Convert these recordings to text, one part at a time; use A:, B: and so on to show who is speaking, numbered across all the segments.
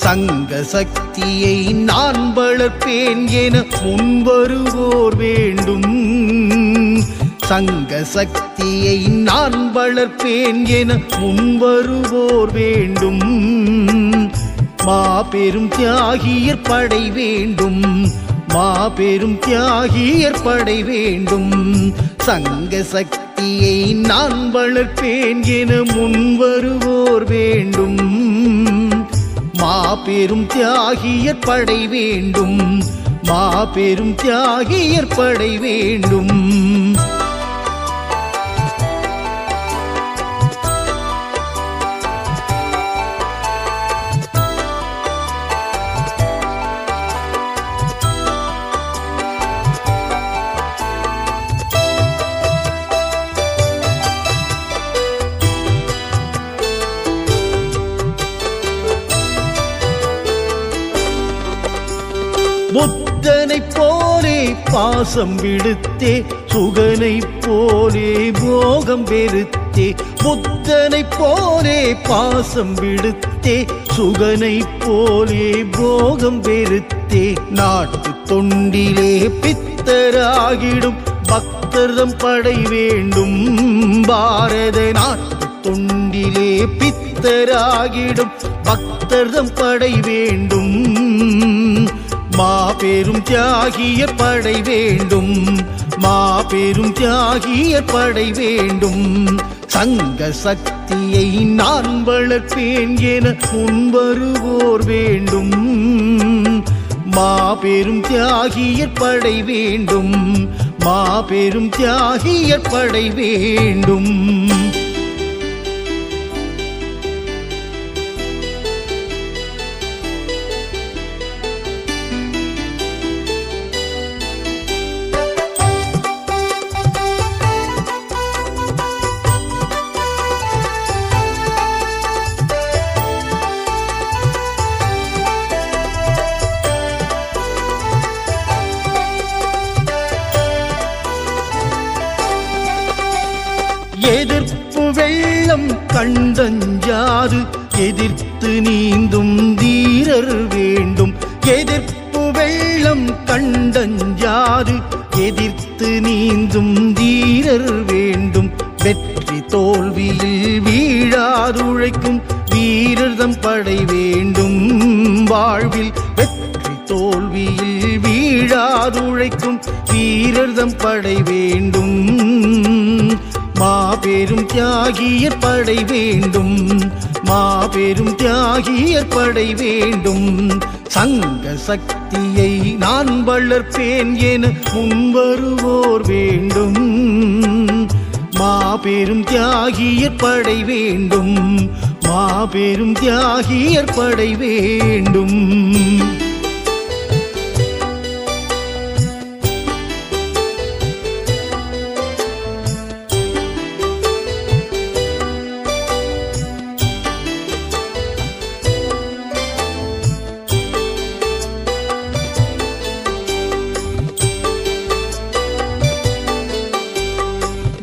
A: சங்க சக்தியை நான் வளர்ப்பேன் என முன்வருவோர் வேண்டும். சங்க சக்தியை நான் வளர்ப்பேன் என முன்வருவோர் வேண்டும். மாபெரும் தியாகியர் படை வேண்டும். மாபெரும் தியாகியர் படை வேண்டும். சங்க சக்தியை நான் வளர்ப்பேன் என முன்வருவோர் வேண்டும். மாபெரும் தியாகியர் படை வேண்டும். மாபெரும் தியாகியர் படை வேண்டும். புத்தனைப் போலே பாசம் விடுத்தே சுகனைப் போலே போகம் வெறுத்தே. புத்தனைப் போலே பாசம் விடுத்தே சுகனைப் போலே போகம் வெறுத்தே. நாட்டு தொண்டிலே பித்தராகிடும் பக்தர்தம் படை வேண்டும். பாரத நாட்டு தொண்டிலே பித்தராகிடும் பக்தர்தம் படை வேண்டும். மாபெரும் தியாகியர் படை வேண்டும். மாபெரும் தியாகியர் படை வேண்டும். சங்க சக்தியை நான் வளர்ப்பேன் என முன்வருவோர் வேண்டும். மாபெரும் தியாகியர் படை வேண்டும். மாபெரும் தியாகியர் படை வேண்டும். எதிர்ப்பு வெள்ளம் கண்டஞ்சாது எதிர்த்து நீந்தும் தீரர் வேண்டும். எதிர்ப்பு வெள்ளம் கண்டஞ்சாது எதிர்த்து நீந்தும் தீரர் வேண்டும். வெற்றி தோல்வியில் வீழாதுழைக்கும் வீரர்தம் படை வேண்டும். வாழ்வில் வெற்றி தோல்வியில் வீழாதுழைக்கும் வீரர்தம் படை வேண்டும். மாபெரும் தியாகியர் படை வேண்டும். மாபெரும் தியாகியர் படை வேண்டும். சங்க சக்தியை நான் வளர்ப்பேன் என முன்வருவோர் வேண்டும். மாபெரும் தியாகியர் படை வேண்டும். மாபெரும் தியாகியர் படை வேண்டும்.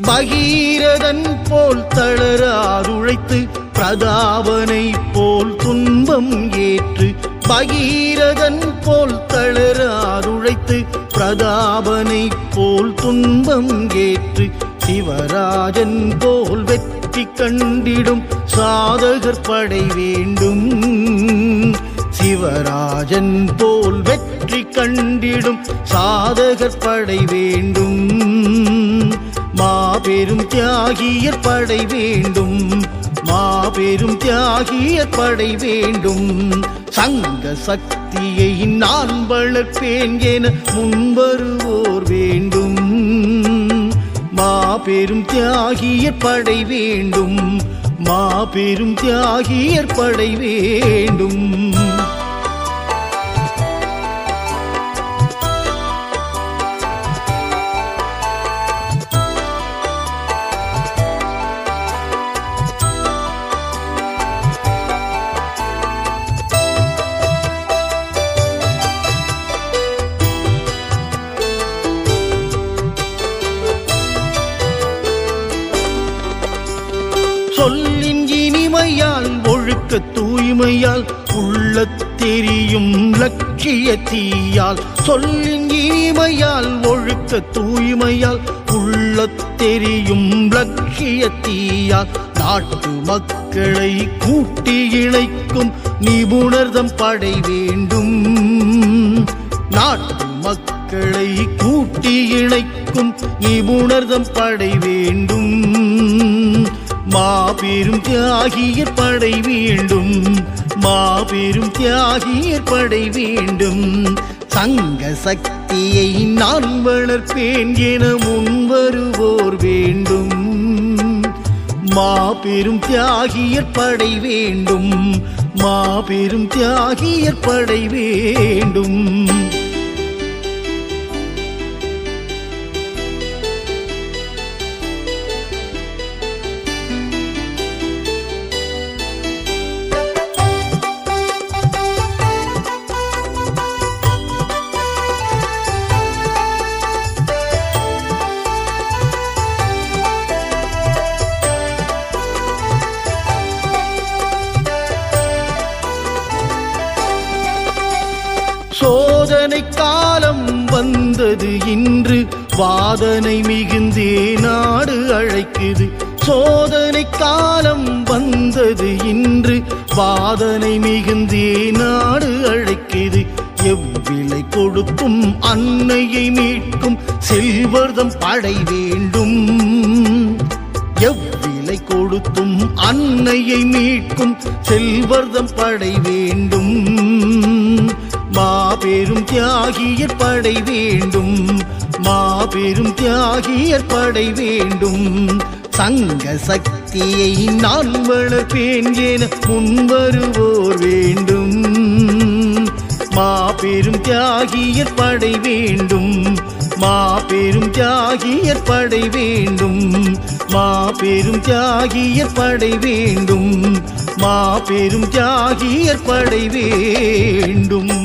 A: பகீரதன் போல் தளராதுழைத்து பிரதாபனை போல் துன்பம் ஏற்று. பகீரதன் போல் தளராதுழைத்து பிரதாபனை போல் துன்பம் ஏற்று. சிவராஜன் போல் வெற்றி கண்டிடும் சாதகர் படை வேண்டும். சிவராஜன் போல் வெற்றி கண்டிடும் சாதகர் படை வேண்டும். மாபெரும் தியாகியர் படை வேண்டும். மாபெரும் தியாகியர் படை வேண்டும். சங்க சக்தியை நான் வளர்ப்பேன் என முன்வருவோர் வேண்டும். மாபெரும் தியாகியர் படை வேண்டும். மாபெரும் தியாகியர் படை வேண்டும். சொல்லின் இனிமையால் ஒழுக்க தூய்மை தூய்மையால் உள்ளத்தெரியும் லட்சிய தீயால் சொல்லின் இனிமையால் ஒழுக்க தூய்மையால் உள்ளத்தெரியும் லட்சிய தீயால் நாட்டு மக்களை கூட்டி இணைக்கும் நிபுணர்தம் படை வேண்டும். நாட்டு மக்களை கூட்டி இணைக்கும் நிபுணர்தம் படை வேண்டும். மாபெரும் தியாகியர் படை வேண்டும். மாபெரும் தியாகியர் படை வேண்டும். சங்க சக்தியை நான் வளர்ப்பேன் என முன்வருவோர் வேண்டும். மாபெரும் தியாகியர் படை வேண்டும். மாபெரும் தியாகியர் படை வேண்டும். சோதனை காலம் வந்தது இன்று வாதனை மிகுந்தே நாடு அழைக்குது. சோதனை காலம் வந்தது இன்று வாதனை மிகுந்தே நாடு அழைக்குது. எவ்விலை கொடுத்தும் அன்னையை மீட்கும் செல்வர்தம் படை வேண்டும். எவ்விலை கொடுத்தும் அன்னையை மீட்கும் செல்வர்தம் படை வேண்டும். மாபெரும் தியாகியர் படை வேண்டும். மாபெரும் தியாகியர் படை வேண்டும். சங்க சக்தியை நான் வளர்ப்பேன் என முன்வருவோர் வேண்டும். மாபெரும் தியாகியர் படை வேண்டும். மாபெரும் தியாகியர் படை வேண்டும். மாபெரும் தியாகியர் படை வேண்டும். மாபெரும் தியாகியர் படை வேண்டும்.